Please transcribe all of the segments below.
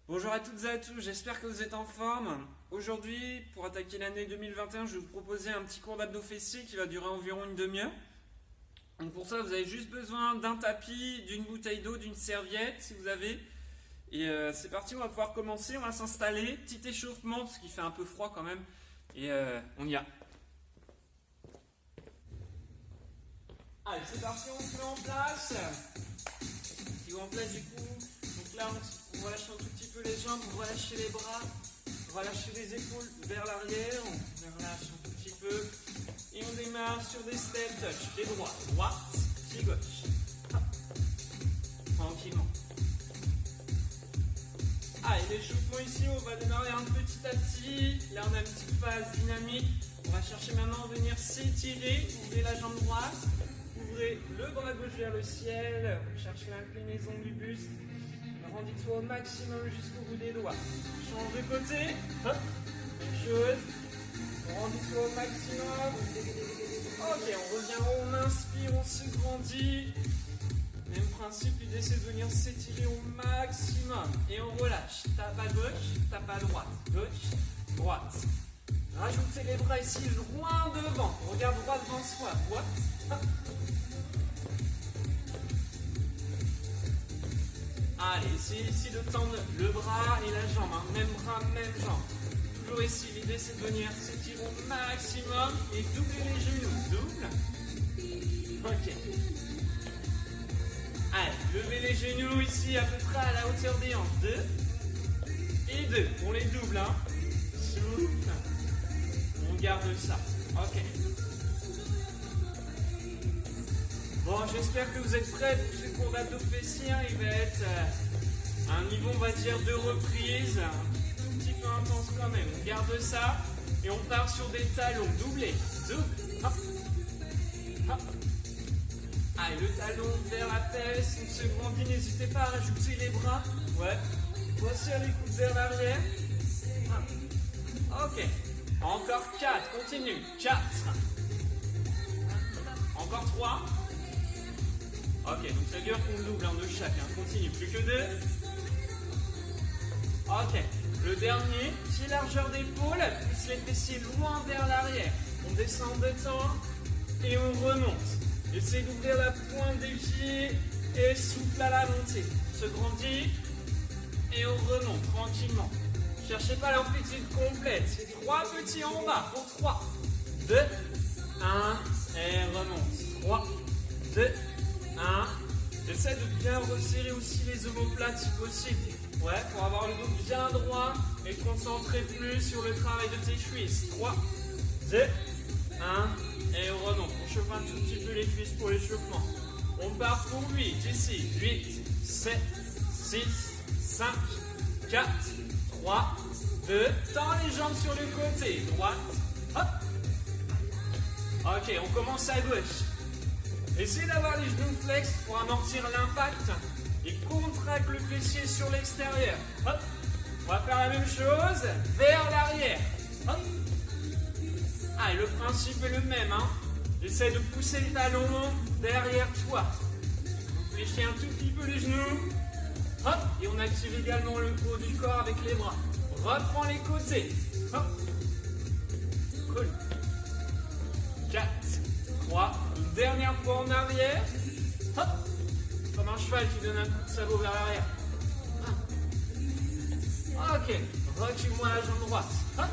Bonjour à toutes et à tous, j'espère que vous êtes en forme. Aujourd'hui, pour attaquer l'année 2021, je vais vous proposer un petit cours d'abdos fessiers qui va durer environ une demi-heure. Donc pour ça, vous avez juste besoin d'un tapis, d'une bouteille d'eau, d'une serviette si vous avez. Et c'est parti, on va pouvoir commencer, on va s'installer. Petit échauffement parce qu'il fait un peu froid quand même. Et on y va. Allez, c'est parti, on se met en place. On se met en place du coup. Donc là, on va lâcher un tout petit peu les jambes, on va lâcher les bras, on va lâcher les épaules vers l'arrière, on relâche un tout petit peu. Et on démarre sur des step touch. Pied droit, droite, pied gauche. Hop. Tranquillement. Allez, l'échauffement ici, on va démarrer un petit à petit. Là, on a une petite phase dynamique. On va chercher maintenant à venir s'étirer. Ouvrez la jambe droite. Ouvrez le bras gauche vers le ciel. Cherchez l'inclinaison du buste. Rendez-toi au maximum jusqu'au bout des doigts. Change de côté. Hop. Même chose. Rendez-toi au maximum. Ok, on revient, on inspire, on se grandit. Même principe, l'idée c'est de venir s'étirer au maximum. Et on relâche. Tape à gauche, tape à droite. Gauche, droite. Rajoutez les bras ici loin devant. Regarde droit devant soi. Droite. Hop. Allez, essayez ici de tendre le bras et la jambe. Hein. Même bras, même jambe. Toujours ici, l'idée c'est de venir s'étirer au maximum et doubler les genoux. Double. Ok. Allez, levez les genoux ici à peu près à la hauteur des hanches. 2 et 2. On les double. Hein. Souffle. On garde ça. Ok. Bon, j'espère que vous êtes prêts pour ce cours d'abdos fessiers. Il va être un niveau, on va dire, de reprise. Un petit peu intense quand même. On garde ça et on part sur des talons. Doublés. Double. Hop. Hop. Allez, le talon vers la fesse. On se grandit. N'hésitez pas à rajouter les bras. Ouais. Resserre les coudes vers l'arrière. Ok. Encore 4. Continue. 4. Encore 3. Ok, donc ça veut dire qu'on double de chaque. Hein. Continue. Plus que 2. Ok. Le dernier, petit largeur d'épaule. Pousse les fessiers loin vers l'arrière. On descend de temps et on remonte. Essayez d'ouvrir la pointe des pieds et souffle à la montée. On se grandit et on remonte tranquillement. Cherchez pas l'amplitude complète. C'est 3 petits en bas pour 3. 2, 1 et remonte. 3, 2, 1. J'essaie de bien resserrer aussi les omoplates si possible. Ouais, pour avoir le dos bien droit et te concentrer plus sur le travail de tes cuisses. 3, 2, 1 et on remonte. On chauffe un tout petit peu les cuisses pour l'échauffement. On part pour 8 ici. 8, 7, 6, 5, 4, 3, 2. Tends les jambes sur le côté. Droite. Hop. Ok, on commence à gauche. Essayez d'avoir les genoux flex pour amortir l'impact et contracte le fessier sur l'extérieur. Hop. On va faire la même chose vers l'arrière. Hop. Ah, et le principe est le même. Hein. Essaye de pousser le talon derrière toi. On fléchit un tout petit peu les genoux. Hop. Et on active également le haut du corps avec les bras. Reprends les côtés. Hop. Cool. 4, 3, une dernière fois en arrière. Hop. Comme un cheval qui donne un coup de sabot vers l'arrière. Ok. Recule-moi la jambe droite. Hop.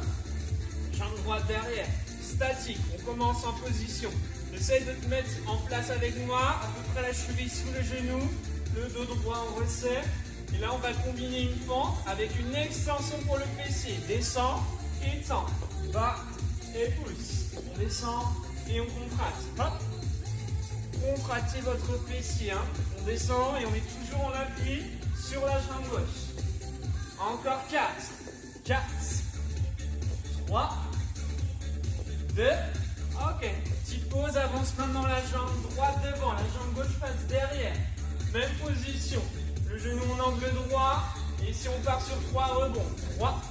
Jambe droite derrière. Statique. On commence en position. Essaye de te mettre en place avec moi. À peu près la cheville sous le genou. Le dos droit, on resserre. Et là, on va combiner une fente avec une extension pour le fessier. Descend et tend. Bas et pousse. On descend et on contracte. Hop. Contractez votre fessier. Hein. On descend et on est toujours en appui sur la jambe gauche. Encore 4. 4. 3. 2. Ok. Petite pause. Avance maintenant la jambe droite devant. La jambe gauche passe derrière. Même position. Le genou en angle droit. Et ici on part sur 3 rebonds. 3,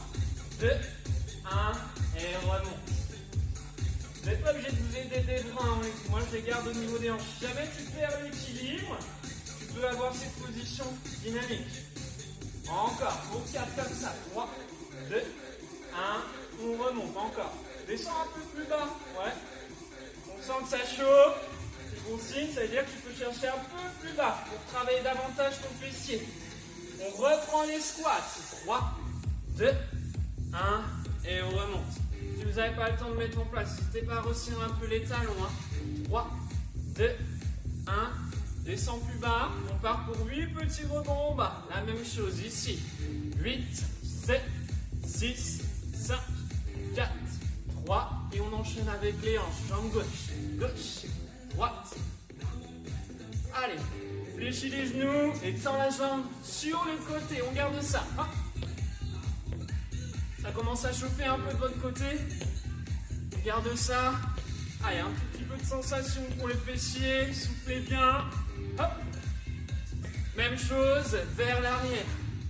2, 1 et remonte. Vous n'êtes pas obligé de vous aider des bras. Hein. Moi je les garde au niveau des hanches. Si jamais tu perds l'équilibre, tu peux avoir cette position dynamique. Encore, pour 4 comme ça. 3, 2, 1. On remonte, encore. Descends un peu plus bas. Ouais. On sent que ça chauffe. C'est bon signe, ça veut dire que tu peux chercher un peu plus bas pour travailler davantage ton fessier. On reprend les squats. 3, 2, 1. Et on remonte. Si vous n'avez pas le temps de mettre en place, n'hésitez pas à resserrer un peu les talons. 3, 2, 1. Descends plus bas. On part pour 8 petits rebonds en bas. La même chose ici. 8, 7, 6, 5, 4, 3. Et on enchaîne avec les hanches. Jambe gauche, gauche, droite. Allez, fléchis les genoux et tends la jambe sur le côté. On garde ça. Hop. Ça commence à chauffer un peu de votre côté. On garde ça. Allez, un tout petit peu de sensation pour les fessiers. Soufflez bien. Hop. Même chose vers l'arrière.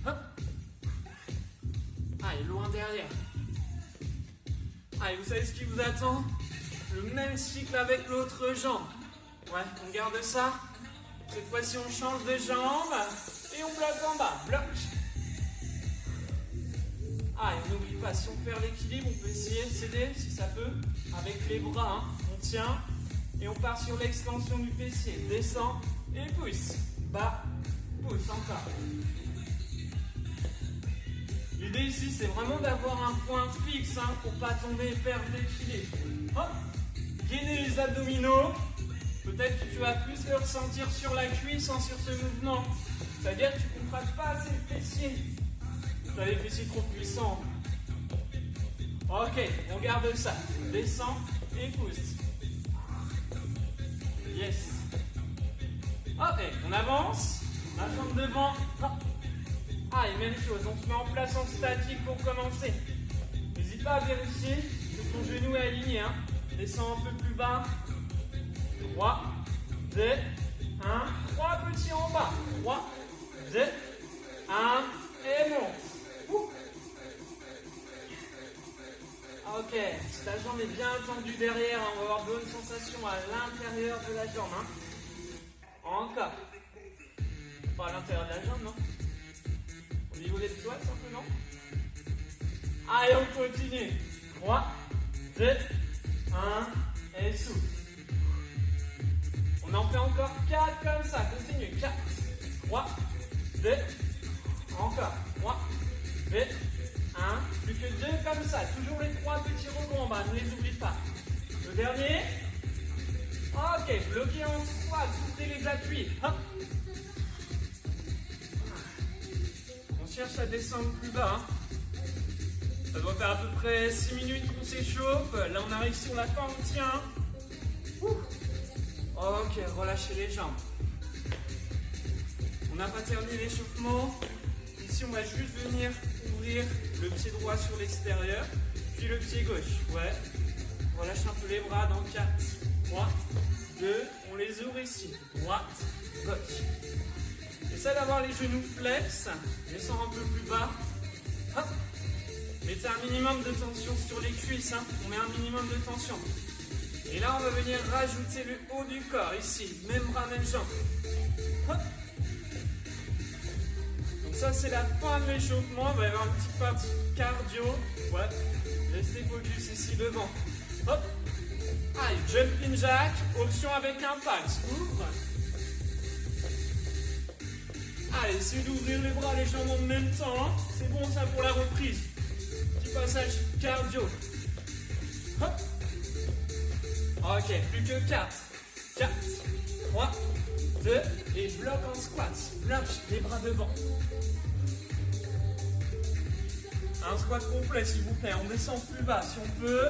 Hop. Allez, loin derrière. Allez, vous savez ce qui vous attend? Le même cycle avec l'autre jambe. Ouais, on garde ça. Cette fois-ci, on change de jambe. Et on bloque en bas. Bloc. Allez, on n'oublie pas, si on perd l'équilibre, on peut essayer de céder, si ça peut, avec les bras. On tient. Et on part sur l'extension du fessier. Descend et pousse. Bas, pousse encore. L'idée ici, c'est vraiment d'avoir un point fixe pour ne pas tomber et perdre l'équilibre. Hop, gainer les abdominaux. Peut-être que tu vas plus le ressentir sur la cuisse sur ce mouvement. C'est-à-dire que tu ne contractes pas assez le fessier. Tu as les fessiers trop puissants. Ok, on garde ça. Descends et pousse. Yes. Ok, on avance. La jambe devant. Hop. Ah, et même chose, on se met en place en statique pour commencer. N'hésite pas à vérifier que ton genou est aligné. Descends un peu plus bas. 3, 2, 1. 3 petits en bas. 3, 2, 1. Et monte. Ouh. Ok, si ta jambe est bien tendue derrière, on va avoir de bonnes sensations à l'intérieur de la jambe. Encore. Pas à l'intérieur de la jambe, non? Au niveau des doigts, simplement. Allez, on continue. 3, 2, 1, et souffle. On en fait encore 4 comme ça. Continue. 4, 3, 2, encore. 3, 2, 1. Plus que 2 comme ça. Toujours les 3 petits rebonds en bas. Ne les oublie pas. Le dernier. Ok, bloqué en squat. Soufflez les appuis. Hop. On cherche à descendre plus bas. Ça doit faire à peu près 6 minutes qu'on s'échauffe. Là, on arrive sur la fin, on tient. Ok, relâchez les jambes. On n'a pas terminé l'échauffement. Ici, on va juste venir ouvrir le pied droit sur l'extérieur, puis le pied gauche. Ouais. On relâche un peu les bras dans 4, 3, 2. On les ouvre ici. Droite, gauche. Essaie d'avoir les genoux flex. Descends un peu plus bas. Hop. Mettez un minimum de tension sur les cuisses. On met un minimum de tension. Et là, on va venir rajouter le haut du corps, ici. Même bras, même jambe. Hop. Donc ça, c'est la fin de l'échauffement. On va y avoir une petite partie cardio. Ouais. Restez focus ici devant. Hop. Allez, jumping jack. Option avec impact. Ouvre. Allez, essayez d'ouvrir les bras, les jambes en même temps. C'est bon ça pour la reprise. Petit passage cardio. Hop. Ok, plus que 4. 4, 3, 2, et bloc en squat. Bloc les bras devant. Un squat complet s'il vous plaît. On descend plus bas si on peut.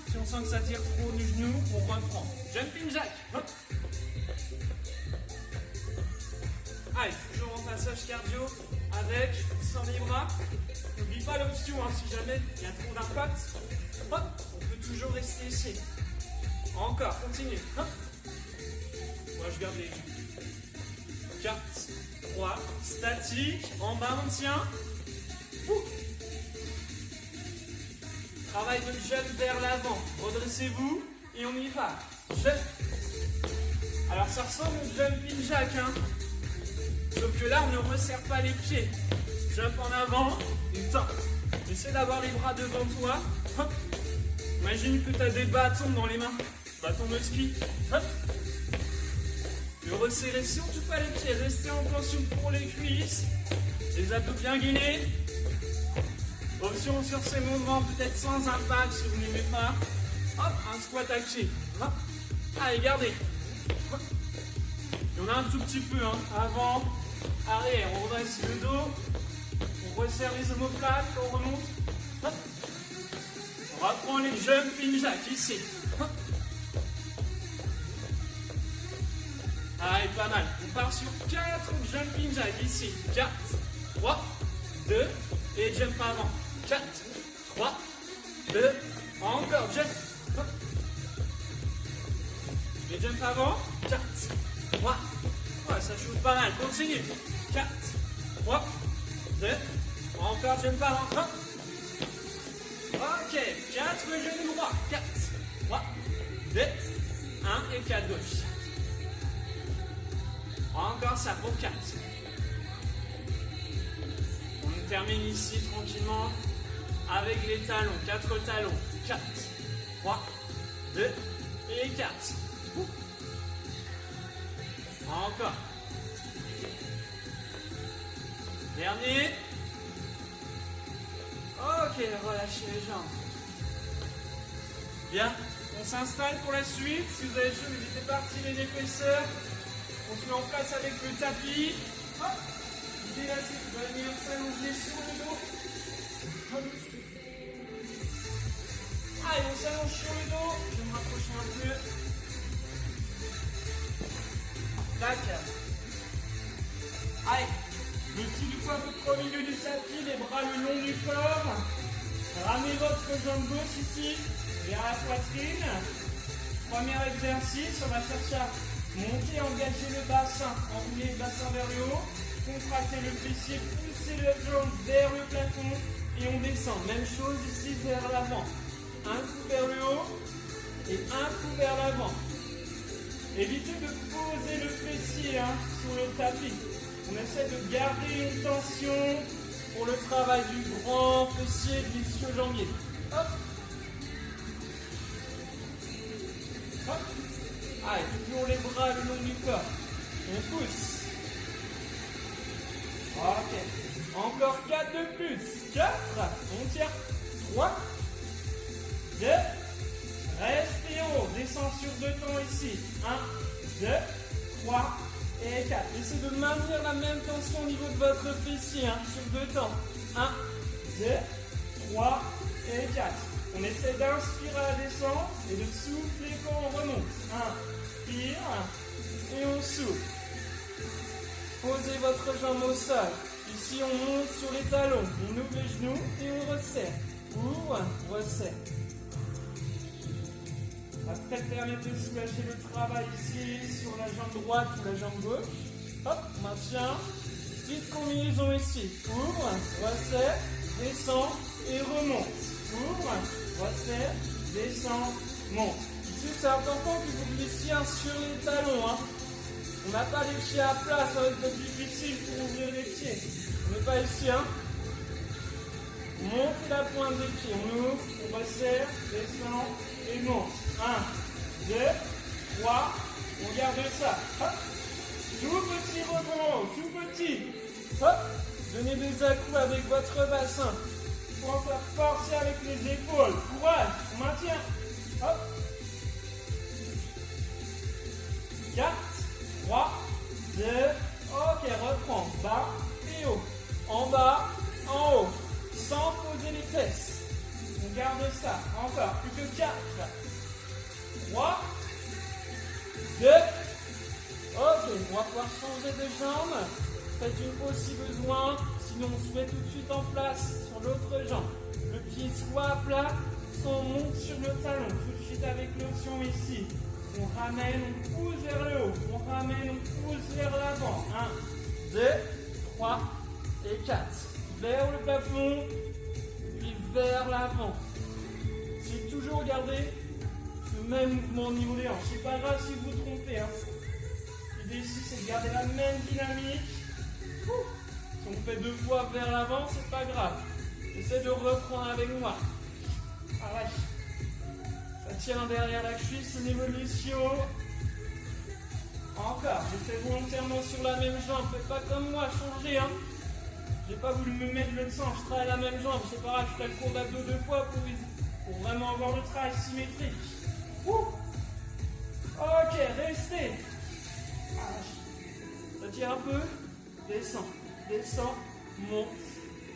Si on sent que ça tire trop du genou, on reprend. Jumping jack. Hop. Allez, toujours en passage cardio avec, sans les bras. N'oublie pas l'option si jamais il y a trop d'impact. Hop, on peut toujours rester ici. Encore, continue. Hop. Moi, je garde les 4, 3, statique. En bas, on tient. Ouh. Travail de jump vers l'avant. Redressez-vous et on y va. Jump. Alors, ça ressemble au jumping jack. Sauf que là, on ne resserre pas les pieds. jump en avant et tente. Essaie d'avoir les bras devant toi. Hop. Imagine que tu as des bâtons dans les mains. Bâton de ski. Hop. Et resserrer surtout pas les pieds. Restez en tension pour les cuisses. Les abdos bien gainés. Option sur ces mouvements, peut-être sans impact si vous n'aimez pas. Hop, un squat actif. Hop. Allez, gardez. Hop. Il y en a un tout petit peu. Hein. Avant, arrière. On redresse le dos. On resserre les omoplates. On remonte. Hop. On reprend les jumping jacks ici. Hop. Allez, pas mal. On part sur 4 jumping jacks ici. 4, 3, 2 et jump avant. 4, 3, 2, encore jump. Hop. Et jump avant. 4, 3, ouais, ça shoot pas mal. Continue. 4, 3, 2, encore jump avant. Hop. Ok, 4 genoux droits. 4, 3, 2, 1 et 4 gauche. Encore ça pour 4. On termine ici tranquillement avec les talons. 4 talons. 4, 3, 2 et 4. Encore. Dernier. Ok, relâchez les jambes. Bien, on s'installe pour la suite. Si vous avez chaud, n'hésitez pas à retirer l'épaisseur. On se met en place avec le tapis. Hop. L'idée là, c'est que vous allez venir s'allonger sur le dos. Hop. Allez, on s'allonge sur le dos. Je vais me rapprocher un peu. Tac. Allez. Le petit du poids à peu près au milieu du tapis, les bras le long du corps. Ramenez votre jambe gauche ici vers la poitrine. Premier exercice, on va chercher à monter, engager le bassin, enrouler le bassin vers le haut, contracter le fessier, pousser le jambe vers le plafond et on descend. Même chose ici vers l'avant. Un coup vers le haut et un coup vers l'avant. Évitez de poser le fessier sur le tapis. On essaie de garder une tension pour le travail du grand fessier de l'ischio-jambier. Hop. Hop. Allez, toujours les bras le long du corps. On pousse. Ok. Encore 4 de plus. 4. On tire. 3. 2. Restez en haut. Descends sur 2 temps ici. 1, 2, 3 et 4. Essayez de maintenir la même tension au niveau de votre fessier sur 2 temps. 1, 2, 3 et 4. On essaie d'inspirer à la descente et de souffler quand on remonte. 1, tire et on souffle. Posez votre jambe au sol. Ici, on monte sur les talons. On ouvre les genoux et on resserre. Ouvre, resserre. Ça va peut-être permettre de soulager le travail ici sur la jambe droite ou la jambe gauche. Hop, maintien. Petite combinaison ici. Ouvre, resserre, descend et remonte. Ouvre, resserre, descend, monte. Ici, c'est important que vous glaissiez sur les talons. On n'a pas les pieds à plat, ça va être difficile pour ouvrir les pieds. On n'est pas ici. Montez la pointe des pieds. On ouvre, on resserre, descend et monte. 1, 2, 3. On garde ça. Hop. Tout petit rebond, tout petit. Hop. Donnez des à-coups avec votre bassin. Pour faire forcer avec les épaules. Courage. On maintient. Hop. 4, 3, 2. Ok, reprends. Bas et haut. En bas, en haut. Sans poser les fesses. On garde ça. Encore. Plus que 4. 3, 2. Ok, on va pouvoir changer de jambe. Faites une pause si besoin. Sinon, on se met tout de suite en place sur l'autre jambe. Le pied soit à plat, soit on monte sur le talon. Tout de suite avec l'option ici. On ramène, on pousse vers le haut. On ramène, on pousse vers l'avant. 1, 2, 3 et 4. Vers le plafond, puis vers l'avant. C'est toujours garder le même mouvement au niveau des hanches. C'est pas grave si vous vous trompez. L'idée ici, c'est de garder la même dynamique Si on fait 2 fois vers l'avant, c'est pas grave. Essaie de reprendre avec moi. Arrête. Ça tient derrière la cuisse, une évolution. Encore, je fais volontairement sur la même jambe. Faites pas comme moi, changez. Hein. J'ai pas voulu me mettre le sang, je travaille la même jambe. C'est pas grave, je fais le cours d'abdos 2 fois pour vraiment avoir le travail symétrique. Ok, restez. Ça tire un peu. Descend, descend, monte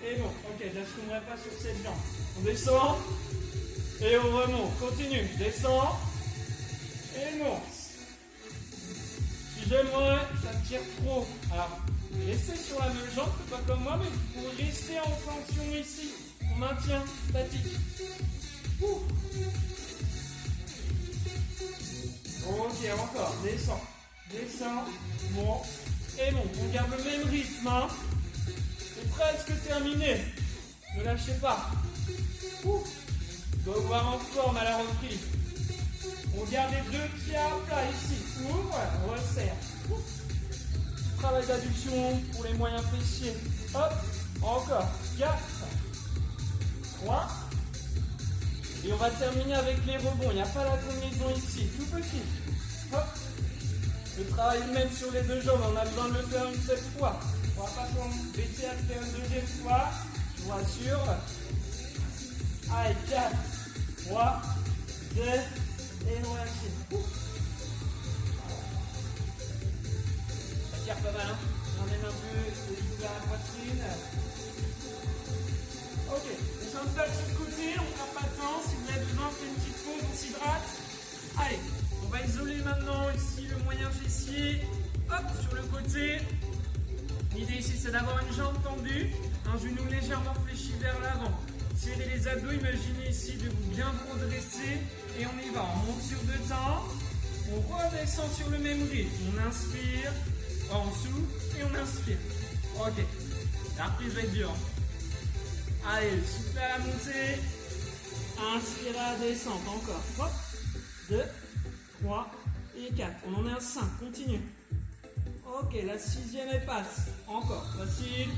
et monte. Ok, j'assumerai pas sur cette jambe. On descend et on remonte. Continue, descend et monte. Si j'aimerais, ça tire trop. Alors, restez sur la même jambe, c'est pas comme moi, mais vous pouvez rester en tension ici. On maintient statique. Ok, encore. Descend, descend, monte et monte. On garde le même rythme. Hein. C'est presque terminé. Ne lâchez pas. Doit voir en forme à la reprise. On garde les 2 pieds à plat ici. Voilà, on resserre. Travail d'adduction pour les moyens fessiers. Hop, encore. 4, 3. Et on va terminer avec les rebonds. Il n'y a pas la combinaison ici. Tout petit. Hop. Le travail même sur les 2 jambes. On a besoin de le faire une seule fois. On ne va pas s'embêter à le faire une deuxième fois. Je vous rassure. Allez, 4, 3, 2, et relâchez. Ça tire pas mal, hein. On emmène un peu les joues vers la poitrine. Ok, on s'installe sur le côté, on ne perd pas de temps. Si vous avez besoin, on fait une petite pause, on s'hydrate. Allez, on va isoler maintenant ici le moyen fessier. Hop, sur le côté. L'idée ici, c'est d'avoir une jambe tendue, un genou légèrement fléchi vers l'avant. Tirez les abdos, imaginez ici de vous bien redresser et on y va. On monte sur 2 temps, on redescend sur le même rythme. On inspire, en dessous et on inspire. Ok, la reprise va être dure. Allez, soufflez à la montée, inspirez à la descente, encore. Hop, 2, 3 et 4. On en est à 5, continue. Ok, la 6e elle passe. Encore, facile.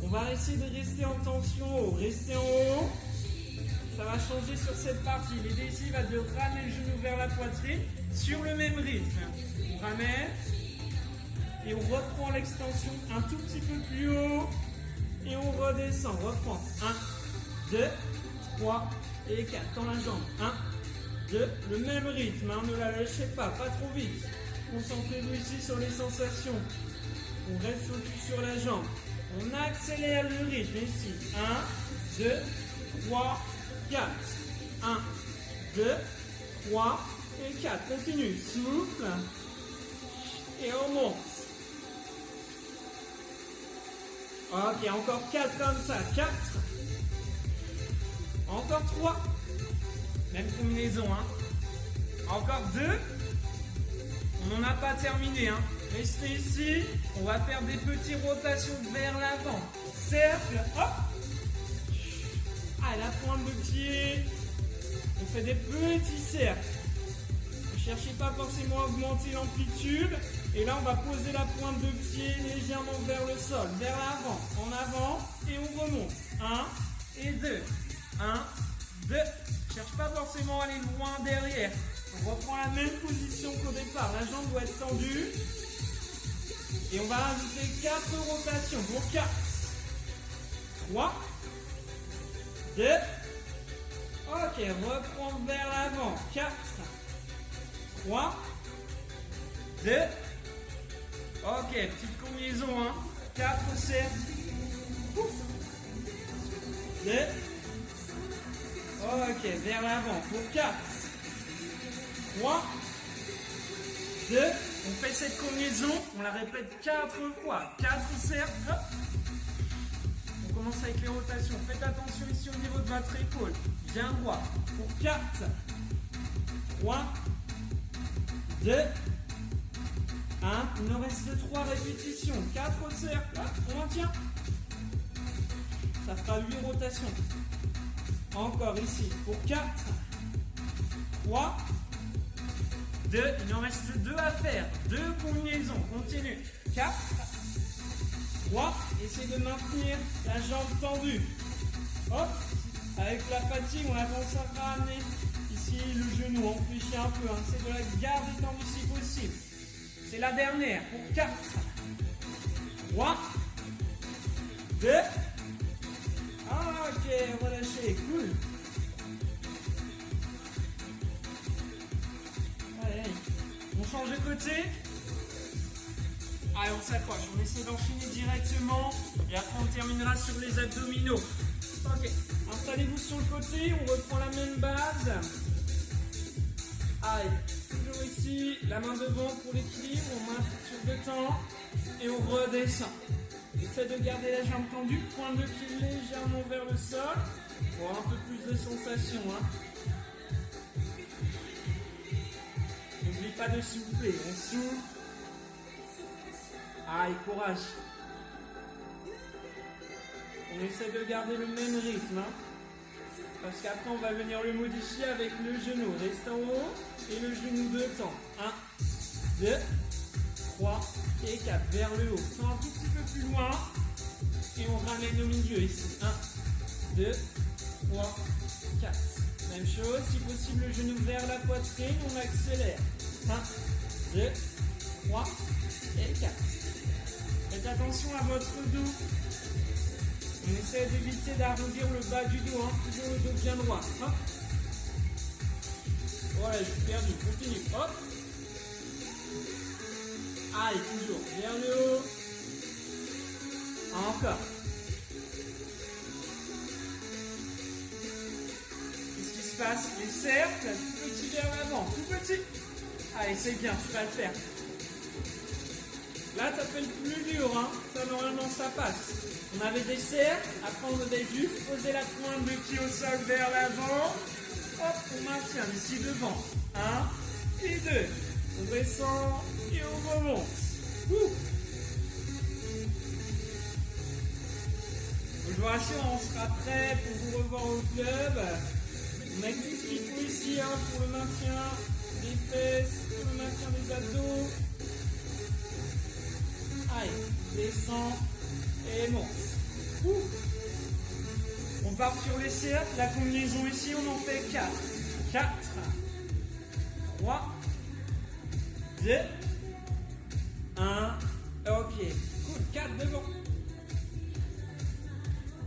On va essayer de rester en tension haut. Restez en haut. Ça va changer sur cette partie. L'idée ici va de ramener le genou vers la poitrine sur le même rythme. On ramène et on reprend l'extension un tout petit peu plus haut et on redescend. Reprend. 1, 2, 3 et 4. Dans la jambe. 1, 2. Le même rythme. Hein. Ne la lâchez pas. Pas trop vite. Concentrez-vous ici sur les sensations. On reste focus sur la jambe. On accélère le rythme ici. 1, 2, 3, 4. 1, 2, 3 et 4. Continue. Souffle. Et on monte. Ok, encore 4 comme ça. 4. Encore 3. Même combinaison. Hein. Encore 2. On n'en a pas terminé. Hein. Restez ici, on va faire des petites rotations vers l'avant. Cercle, hop. À la pointe de pied, on fait des petits cercles. Ne cherchez pas forcément à augmenter l'amplitude. Et là, on va poser la pointe de pied légèrement vers le sol, vers l'avant, en avant, et on remonte. 1 et 2. 1, 2. Ne cherche pas forcément à aller loin derrière. On reprend la même position qu'au départ. La jambe doit être tendue. Et on va rajouter 4 rotations pour 4, 3, 2, ok, reprendre vers l'avant, 4, 3, 2, ok, petite combinaison, hein, 4 cercles, 2, ok, vers l'avant pour 4, 3, 2, on fait cette combinaison, on la répète 4 fois, 4 cercles, hop. On commence avec les rotations, faites attention ici au niveau de votre épaule, bien droit, pour 4, 3, 2, 1, il nous reste 3 répétitions, 4 cercles, hop, on maintient, ça fera 8 rotations, encore ici, pour 4, 3, 2, il en reste 2 à faire. 2 combinaisons, continue. 4, 3, essaye de maintenir la jambe tendue. Hop, avec la fatigue, on a tendance à ramener ici le genou, on réfléchit un peu, hein. C'est de la garde tendue si possible. C'est la dernière pour 4, 3, 2, ok, relâchez, cool. Allez, on change de côté. Allez, on s'accroche, on essaie d'enchaîner directement et après on terminera sur les abdominaux. Ok, installez-vous sur le côté, on reprend la même base. Allez, toujours ici, la main devant pour l'équilibre, on marche sur 2 temps et on redescend. Essaie de garder la jambe tendue, point de pied légèrement vers le sol pour avoir un peu plus de sensation. Hein. N'oublie pas de souffler, on souffle. Allez, courage. On essaie de garder le même rythme. Hein. Parce qu'après, on va venir le modifier avec le genou. Reste en haut et le genou 2 temps. 1, 2, 3 et 4. Vers le haut. Prends un tout petit peu plus loin. Et on ramène au milieu ici. 1, 2, 3, 4. Même chose. Si possible, le genou vers la poitrine. On accélère. 1, 2, 3 et 4. Faites attention à votre dos. On essaie d'éviter d'arrondir le bas du dos, hein. Toujours le dos bien droit. Hop. Voilà, je suis perdu. Continue. Hop. Allez, toujours vers le haut. Encore. Qu'est-ce qui se passe? Les cercles, tout petit vers l'avant, tout petit. Allez, c'est bien, tu vas le faire. Là, tu as fait le plus dur, hein. Ça, normalement, ça passe. On avait des cercles, après on devait juste poser la pointe de pied au sol vers l'avant. Hop, on maintient ici devant. 1 et 2. On descend et on remonte. Ouh. Je vous rassure, on sera prêt pour vous revoir au club. On a tout ce qu'il faut ici hein, pour le maintien des fesses, pour le maintien des abdos. Allez, descend et monte. Ouh. On part sur les cercles, la combinaison ici, on en fait 4. 4, 3, 2, 1. Ok, cool, 4 devant.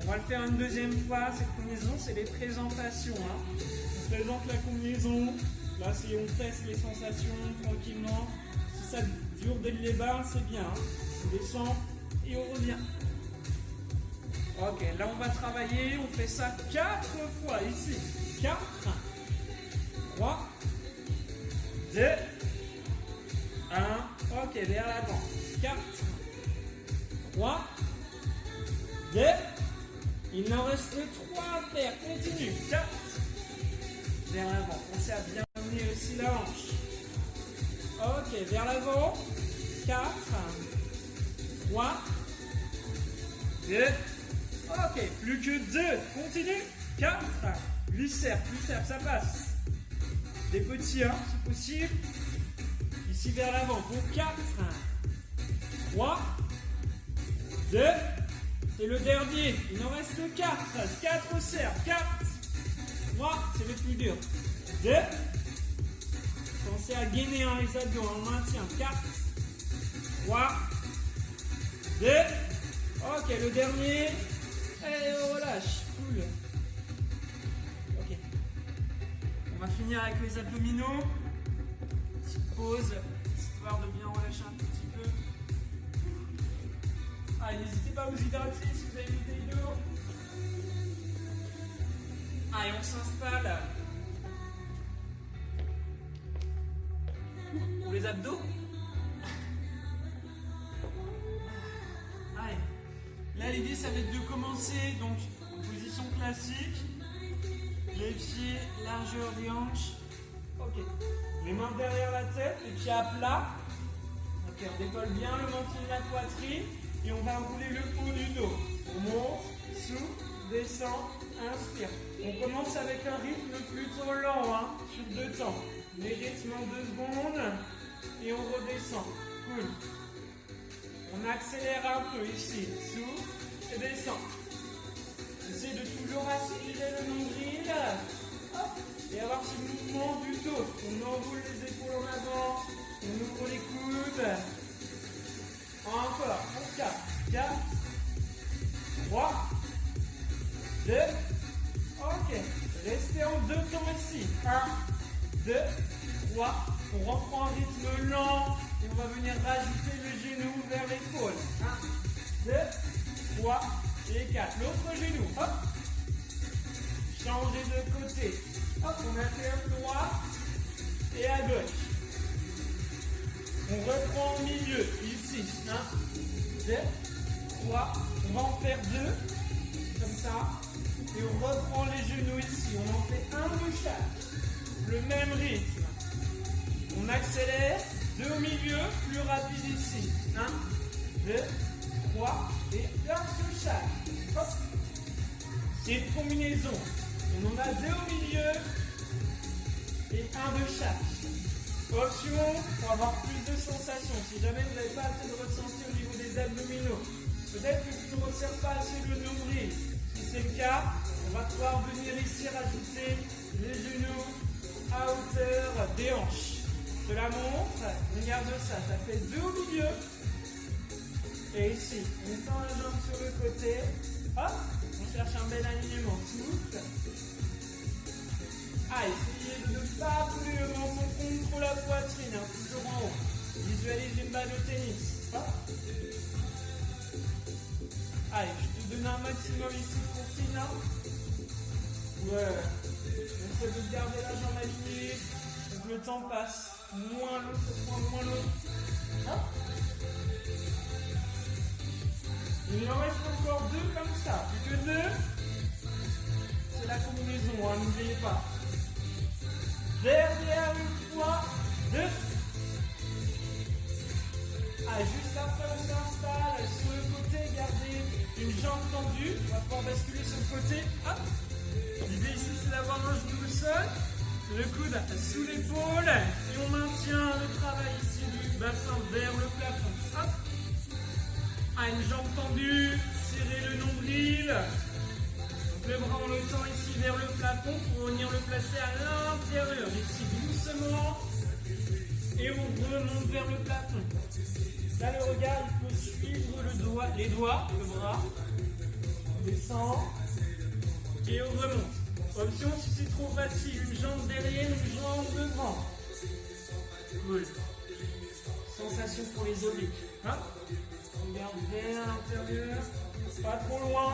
On va le faire une deuxième fois, cette combinaison, c'est les présentations. Hein. On présente la combinaison, là si on teste les sensations tranquillement. Si ça dure dès le départ, c'est bien. Hein. On descend et on revient. Ok, là on va travailler, on fait ça 4 fois ici. 4, 3, 2, 1. Ok, vers l'avant. 4, 3, 2. Il en reste 3 à faire. Continue. 4. Vers l'avant. Pensez à bien amener aussi la hanche. Ok, vers l'avant. 4, 3, 2. Ok, plus que 2. Continue. 4. Plus serre, ça passe. Des petits 1 si possible. Ici vers l'avant. Pour 4, 3, 2. C'est le dernier. Il en reste 4. 4 serres. 4. 3. C'est le plus dur. 2. Pensez à gainer hein, les abdos. On maintient. 4. 3. 2. Ok, le dernier. Et on relâche. Cool. Ok. On va finir avec les abdominaux. Petite pause. Histoire de bien relâcher un petit peu. Allez, n'hésitez pas à vous hydrater si vous avez une bouteille d'eau. Allez, on s'installe. Pour les abdos. Allez. Là, l'idée, ça va être de commencer donc en position classique. Les pieds, largeur des hanches. Ok. Les mains derrière la tête, les pieds à plat. Ok, on décolle bien le menton de la poitrine. Et on va rouler le haut du dos. On monte, souffle, descend, inspire. On commence avec un rythme plutôt lent, hein, sur 2 temps. Les rythmes en 2 secondes. Et on redescend. Cool. On accélère un peu ici. Souffle et descend. Essayez de toujours aspirer le nombril. Hop. Et avoir ce mouvement du dos. On enroule les épaules en avant. On ouvre les coudes. Encore. 4, 4, 3, 2. Ok. Restez en 2 temps ici. 1, 2, 3. On reprend un rythme lent. Et on va venir rajouter le genou vers l'épaule. 1, 2, 3 et 4. L'autre genou. Hop. Changez de côté. Hop, on alterne droit et à gauche. On reprend au milieu, ici. 1, 2, 3. On va en faire 2, comme ça. Et on reprend les genoux ici. On en fait un de chaque. Le même rythme. On accélère. 2 au milieu, plus rapide ici. 1, 2, 3. Et un de chaque. Hop. C'est une combinaison. On en a 2 au milieu et un de chaque. Option pour avoir plus de sensations. Si jamais vous n'avez pas assez de ressenti au niveau des abdominaux, peut-être que tu ne resserres pas assez le nombril. Si c'est le cas, on va pouvoir venir ici rajouter les genoux à hauteur des hanches. Je te la montre. Regarde ça. Ça fait 2 au milieu. Et ici, on tend la jambe sur le côté. Hop. On cherche un bel alignement. Souffle. Ah, essayez de ne pas bouger le menton contre la poitrine, hein, toujours en haut. Visualise une balle de tennis. Hop. Allez, je te donne un maximum ici pour Tina. Ouais. Essaye de garder la jambe alignée. Donc le temps passe. Moins long, ça prend moins long. Hop. Il en reste encore 2 comme ça. Plus que 2. C'est la combinaison, hein, n'oubliez pas. Derrière une fois, 2. Ah, juste après, on s'installe sur le côté, gardez une jambe tendue. On va pouvoir basculer sur le côté. Hop. L'idée ici, c'est d'avoir un genou au sol, le coude sous l'épaule, et on maintient le travail ici du bassin vers le plafond. Hop. Ah, une jambe tendue, serrez le nombril. Le bras on le tend ici vers le plafond pour venir le placer à l'intérieur. Ici doucement. Et on remonte vers le plafond. Là le regard il peut suivre les doigts, le bras. On descend. Et on remonte. Option si c'est trop facile, une jambe derrière, une jambe devant. Cool. Sensation pour les obliques. Hein? On regarde vers l'intérieur. Pas trop loin.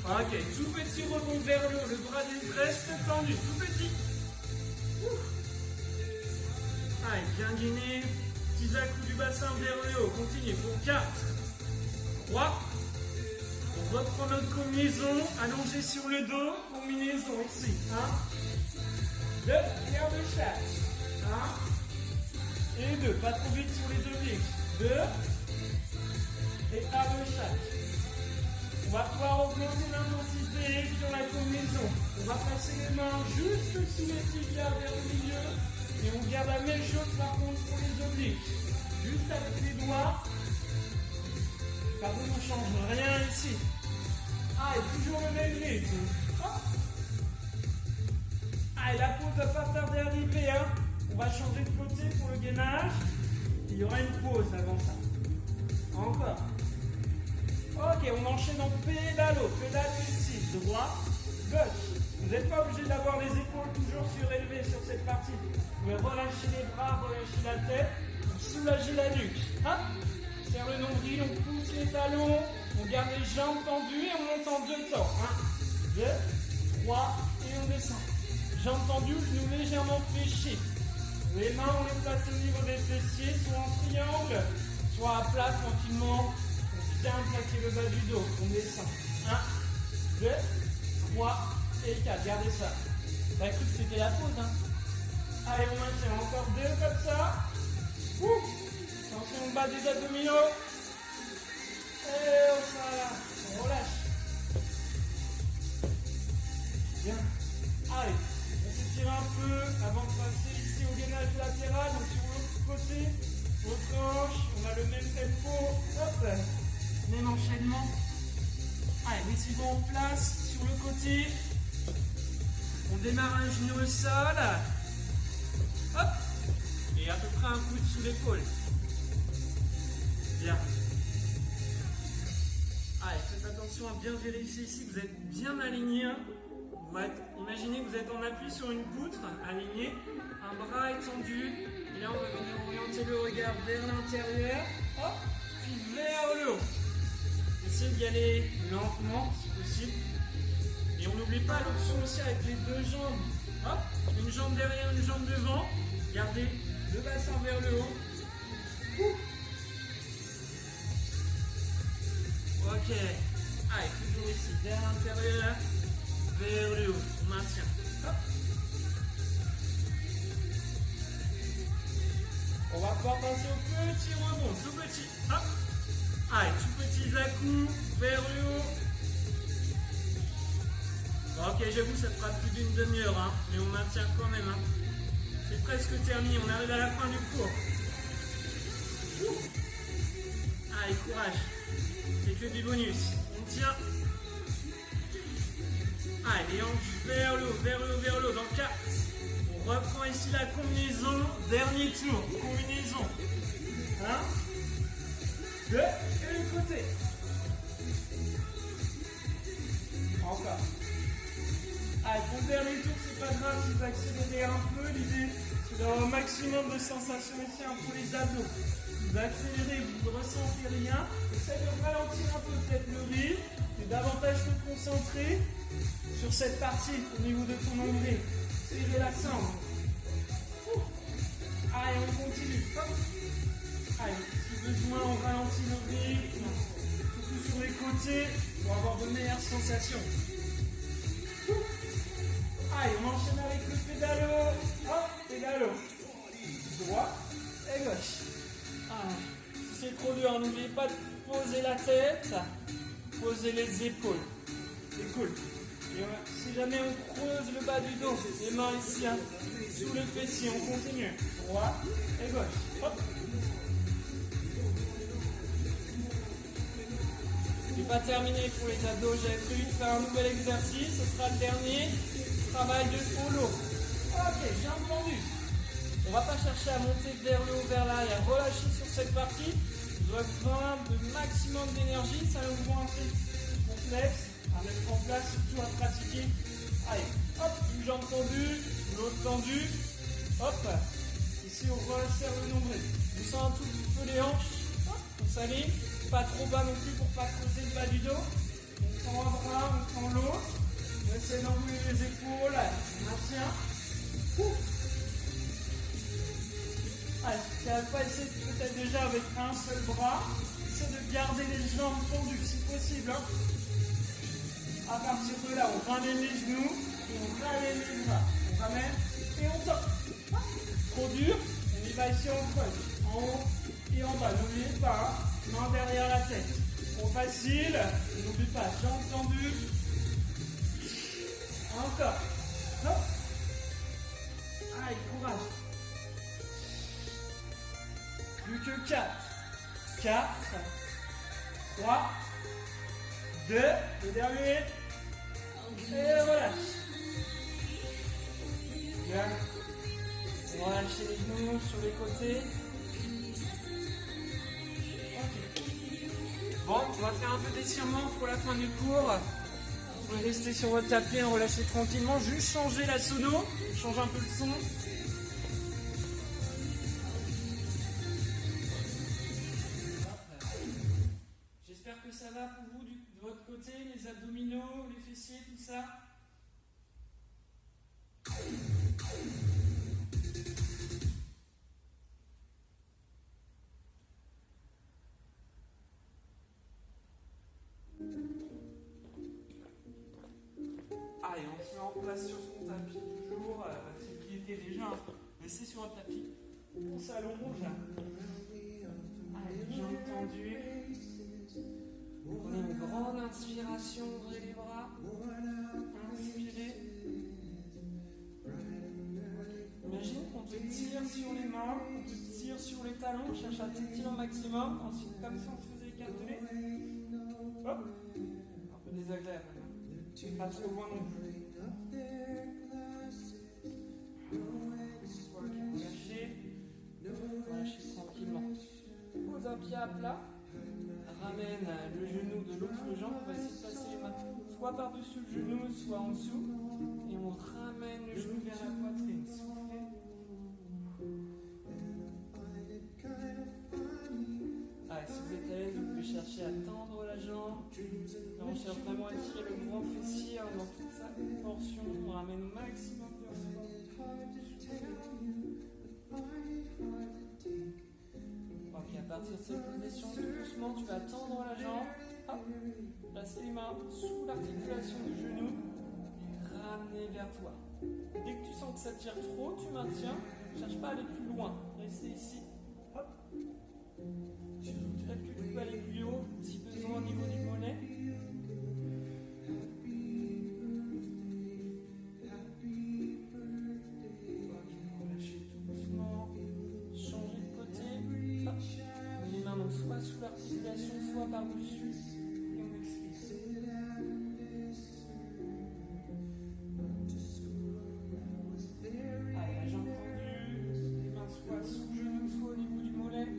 Ok, tout petit rebond vers le haut, le bras reste tendu, tout petit. Allez, bien gainé, petits à-coups du bassin vers le haut, continue pour 4, 3, on reprend notre combinaison, allongé sur le dos, combinaison ici, 1, 2, garde chaque, 1, et 2, pas trop vite sur les obliques, 2, et 1 de chaque. On va pouvoir augmenter l'intensité sur la combinaison. On va passer les mains juste sous les tibias vers le milieu. Et on garde la même chose par contre pour les obliques. Juste avec les doigts. Par contre, on ne change rien ici. Ah, et toujours le même rythme. Ah, et la pause ne va pas tarder à arriver. Hein. On va changer de côté pour le gainage. Il y aura une pause avant ça. Encore. Ok, on enchaîne en pédalo. Pédalo ici, droit, gauche. Vous n'êtes pas obligé d'avoir les épaules toujours surélevées sur cette partie. Vous pouvez relâcher les bras, relâcher la tête pour soulager la nuque. Hop, serre le nombril, on pousse les talons, on garde les jambes tendues et on monte en 2 temps. 1, 2, 3 et on descend. Jambes tendues, genoux légèrement fléchis. Les mains, on les place au niveau des fessiers, soit en triangle, soit à plat tranquillement. Bien plaquer le bas du dos, on descend. 1, 2, 3 et 4. Gardez ça. Bah écoute, c'était la pause. Hein. Allez, on maintient encore 2 comme ça. Attention au bas des abdominaux. Et voilà. On relâche. Bien. Allez, on s'étire un peu avant même enchaînement. Allez, mettez-vous en place sur le côté. On démarre un genou au sol. Hop. Et à peu près un coude sous l'épaule. Bien. Allez, faites attention à bien vérifier ici que vous êtes bien aligné. Imaginez que vous êtes en appui sur une poutre, aligné, un bras étendu. Et là, on va venir orienter le regard vers l'intérieur. Hop. Puis vers le haut. Essayez d'y aller lentement, si possible. Et on n'oublie pas l'option aussi avec les deux jambes. Hop, une jambe derrière, une jambe devant. Gardez le bassin vers le haut. Ok. Allez, toujours ici, vers l'intérieur, vers le haut. On maintient. Hop. On va pouvoir passer au petit rebond, tout petit. Hop. Allez, tout petit à-coups, vers le haut. Ok, j'avoue, ça fera plus d'une demi-heure, hein, mais on maintient quand même. Hein. C'est presque terminé, on arrive à la fin du cours. Allez, courage. C'est que du bonus. On tient. Allez, les hanches vers le haut, vers le haut, vers le haut. Dans le 4. On reprend ici la combinaison. Dernier tour. Combinaison. 1, 2, et le côté. Encore. Allez, pour le dernier tour, c'est pas grave si vous accélérez un peu. L'idée, c'est d'avoir un maximum de sensations ici pour les abdos. Vous accélérez, vous ne ressentez rien. Essayez de ralentir un peu peut-être le rythme et davantage se concentrer sur cette partie au niveau de ton onglet. C'est relaxant. Allez, on continue. Hop. Allez, si besoin, on ralentit le rythme. Surtout sur les côtés pour avoir de meilleures sensations. Allez, on enchaîne avec le pédalo. Hop, pédalo. Droite et gauche. Si c'est trop dur, n'oubliez pas de poser la tête, poser les épaules. C'est cool. Et si jamais on creuse le bas du dos, les mains ici, hein, sous le fessier, on continue. Droite et gauche. Hop. C'est pas terminé pour les abdos, j'avais prévu de faire un nouvel exercice, ce sera le dernier. Travail de polo. Ok, bien entendu. On va pas chercher à monter vers le haut, vers l'arrière. Relâchez sur cette partie. Vous avez besoin de maximum d'énergie. C'est un mouvement un peu complexe à mettre en place, surtout à pratiquer. Allez, hop, une jambe tendue, l'autre tendue. Hop, ici on resserre le nombril. On sent un tout petit peu les hanches. Hop, on s'aligne. Pas trop bas non plus pour pas creuser le bas du dos. On prend un bras, on prend l'autre. On essaie d'enrouler les épaules, on maintient. Allez, si tu pas essayé peut-être déjà avec un seul bras, essaie de garder les jambes tendues si possible. Hein. À partir de là, on ramène les genoux et on ramène les bras. On ramène et on top. Trop dur, on y va ici en creuse. En haut et en bas, n'oubliez pas, hein. Main derrière la tête. Trop facile, n'oublie pas, jambes tendues. Encore. Hop. Allez, courage. Plus que 4. 4. 3. 2. Le dernier. Et relâche. Bien. On va lâcher les genoux sur les côtés. Ok. Bon, on va faire un peu d'étirement pour la fin du cours. Vous pouvez rester sur votre tapis, relâcher tranquillement, juste changer la sono, changer un peu le son. J'espère que ça va pour vous de votre côté, les abdominaux, les fessiers, tout ça. Allez, on se met en place sur son tapis toujours. Si vous y étiez déjà, restez sur votre tapis. On s'allonge. Allez, jambes tendues. Prenez une grande inspiration, ouvrez les bras. Inspirez. Imagine qu'on te tire sur les mains, qu'on te tire sur les talons, on cherche à t'étirer au maximum. Ensuite, comme si on se faisait écarteler. Hop. Un peu désagréable. Pas trop loin non plus. Relâchez tranquillement. Pose un pied à plat. Ramène le genou de l'autre jambe. On va essayer de passer les mains soit par-dessus le genou, soit en dessous. Et on ramène le genou vers la poitrine. Soufflez. Allez, si vous êtes à l'aise, vous pouvez chercher à tendre la jambe. Là, on cherche vraiment à tirer le grand fessier dans toute sa portion. On ramène au maximum vers soi. Ok, à partir de cette position, tout doucement, tu vas tendre la jambe. Hop, place les mains sous l'articulation du genou et ramener vers toi. Dès que tu sens que ça tire trop, tu maintiens. Ne cherche pas à aller plus loin. Restez ici. Hop. Peut-être que tu peux aller plus haut si besoin au niveau du mollet. Soit sous l'articulation, soit par-dessus. Et on expire. Allez, la jambe tendue. Les mains soit sous le genou, soit au niveau du mollet.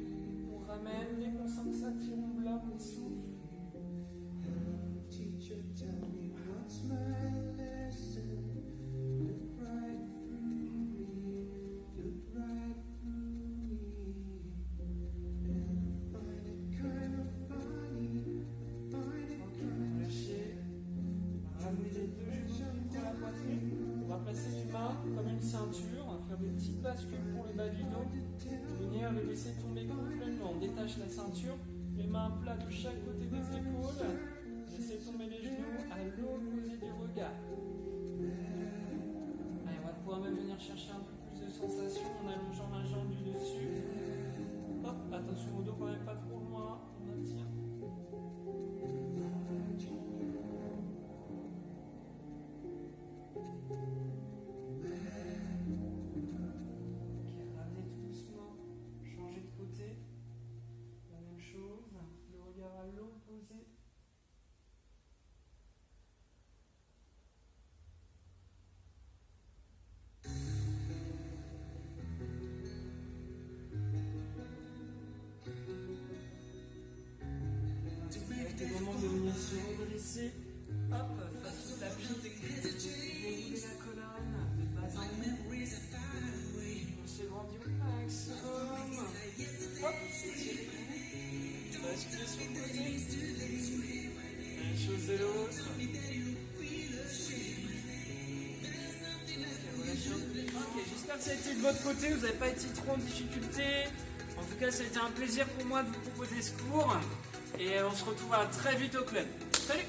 On ramène. Dès qu'on sent que ça tire, on bloque, on souffle. Comme une ceinture, on va faire des petites bascules pour le bas du dos. Venir le laisser tomber complètement. On détache la ceinture, les mains à plat de chaque côté des épaules. Laissez tomber les genoux à l'opposé du regard. Allez, on va pouvoir même venir chercher un peu plus de sensation en allongeant la jambe du dessus. Hop, attention au dos quand même pas trop loin. On maintient. C'est le moment de venir se redresser. Hop, face au tapis. Rouler la colonne de bas en haut. On s'agrandit au maximum. Hop, basculez sur le côté. Une chose et l'autre. Ok, j'espère que ça a été de votre côté. Vous n'avez pas été trop en difficulté. En tout cas, ça a été un plaisir pour moi de vous proposer ce cours. Et on se retrouve très vite au club. Salut!